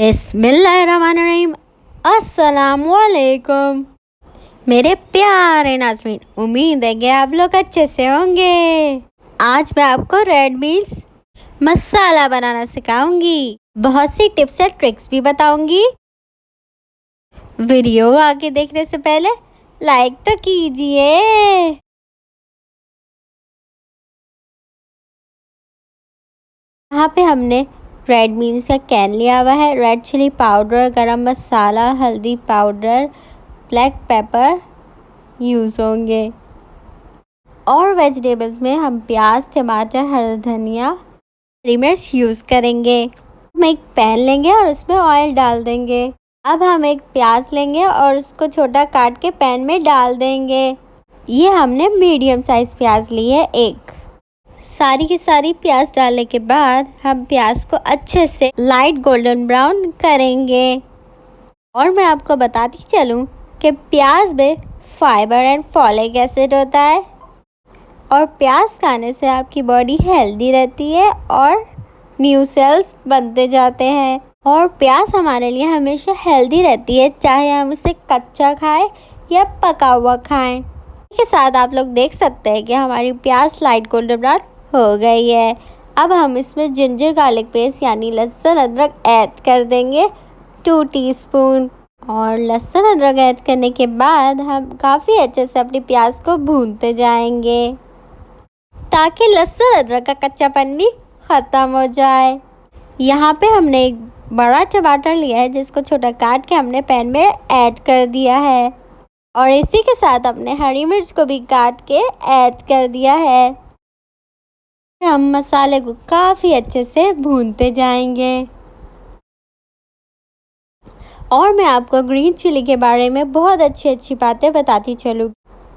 बिस्मिल्लाहिर्रहमानिर्रहीम। अस्सलामुअलैकुम मेरे प्यारे नाज़रीन, उम्मीद है कि आप लोग अच्छे से होंगे। आज मैं आपको रेड बीन्स मसाला बनाना सिखाऊंगी। बहुत सी टिप्स और ट्रिक्स भी बताऊंगी। वीडियो आगे देखने से पहले लाइक तो कीजिए। यहाँ पे हमने रेड बीन्स का कैन लिया हुआ है। रेड चिली पाउडर, गरम मसाला, हल्दी पाउडर, ब्लैक पेपर यूज़ होंगे। और वेजिटेबल्स में हम प्याज, टमाटर, हरा धनिया, हरी मिर्च यूज़ करेंगे। हम एक पैन लेंगे और उसमें ऑयल डाल देंगे। अब हम एक प्याज लेंगे और उसको छोटा काट के पैन में डाल देंगे। ये हमने मीडियम साइज़ प्याज ली है एक। सारी की सारी प्याज डालने के बाद हम प्याज को अच्छे से लाइट गोल्डन ब्राउन करेंगे। और मैं आपको बताती चलूँ कि प्याज में फाइबर एंड फॉलिक एसिड होता है और प्याज खाने से आपकी बॉडी हेल्दी रहती है और न्यू सेल्स बनते जाते हैं। और प्याज हमारे लिए हमेशा हेल्दी रहती है, चाहे हम उसे कच्चा खाएं या पका हुआ खाएं। इसके साथ आप लोग देख सकते हैं कि हमारी प्याज लाइट गोल्डन ब्राउन हो गई है। अब हम इसमें जिंजर गार्लिक पेस्ट यानी लहसुन अदरक ऐड कर देंगे 2 टीस्पून। और लहसुन अदरक ऐड करने के बाद हम काफ़ी अच्छे से अपनी प्याज को भूनते जाएंगे ताकि लहसुन अदरक का कच्चापन भी ख़त्म हो जाए। यहाँ पे हमने एक बड़ा टमाटर लिया है जिसको छोटा काट के हमने पैन में ऐड कर दिया है और इसी के साथ अपने हरी मिर्च को भी काट के ऐड कर दिया है। हम मसाले को काफ़ी अच्छे से भूनते जाएंगे। और मैं आपको ग्रीन चिली के बारे में बहुत अच्छी बातें बताती चलूँ।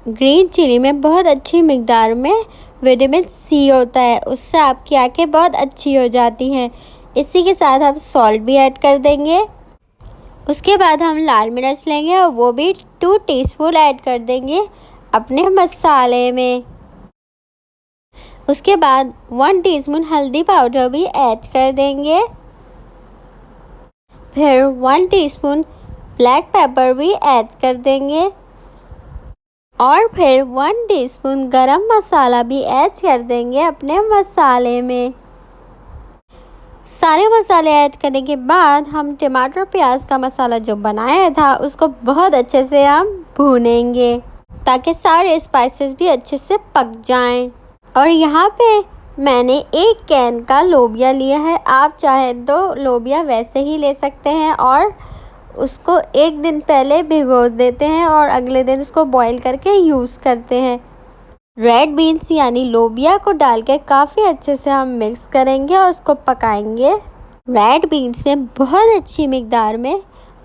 ग्रीन चिली में बहुत अच्छी मिकदार में विटामिन सी होता है, उससे आपकी आंखें बहुत अच्छी हो जाती हैं। इसी के साथ हम सॉल्ट भी ऐड कर देंगे। उसके बाद हम लाल मिर्च लेंगे और वो भी 2 टीस्पून ऐड कर देंगे अपने मसाले में। उसके बाद 1 टीस्पून हल्दी पाउडर भी ऐड कर देंगे। फिर 1 टीस्पून ब्लैक पेपर भी ऐड कर देंगे और फिर 1 टीस्पून गरम मसाला भी ऐड कर देंगे अपने मसाले में। सारे मसाले ऐड करने के बाद हम टमाटर प्याज का मसाला जो बनाया था उसको बहुत अच्छे से हम भूनेंगे ताकि सारे स्पाइसेस भी अच्छे से पक जाएं। और यहाँ पे मैंने 1 कैन का लोबिया लिया है। आप चाहे तो लोबिया वैसे ही ले सकते हैं और उसको 1 दिन पहले भिगो देते हैं और अगले दिन उसको बॉईल करके यूज़ करते हैं। रेड बीन्स यानी लोबिया को डाल के काफ़ी अच्छे से हम मिक्स करेंगे और उसको पकाएंगे। रेड बीन्स में बहुत अच्छी मिकदार में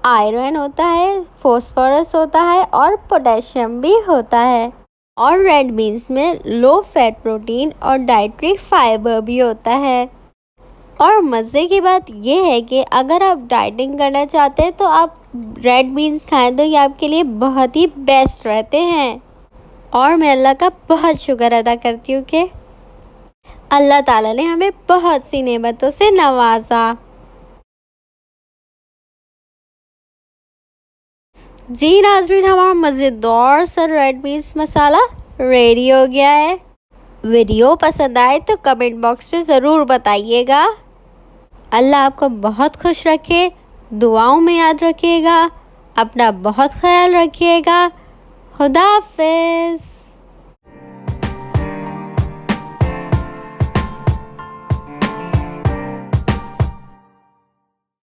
आयरन होता है, फॉस्फोरस होता है और पोटेशियम भी होता है। और रेड बीन्स में लो फैट प्रोटीन और डाइटरी फाइबर भी होता है। और मज़े की बात यह है कि अगर आप डाइटिंग करना चाहते हैं तो आप रेड बीन्स खाएं तो ये आपके लिए बहुत ही बेस्ट रहते हैं। और मैं अल्लाह का बहुत शुक्र अदा करती हूँ कि अल्लाह ताला ने हमें बहुत सी नेमतों से नवाजा। जी नाज़रीन, हमारा मज़ेदार सा रेड बीन्स मसाला रेडी हो गया है। वीडियो पसंद आए तो कमेंट बॉक्स में ज़रूर बताइएगा। अल्लाह आपको बहुत खुश रखे, दुआओं में याद रखिएगा, अपना बहुत ख्याल रखिएगा। खुदा हाफिज़।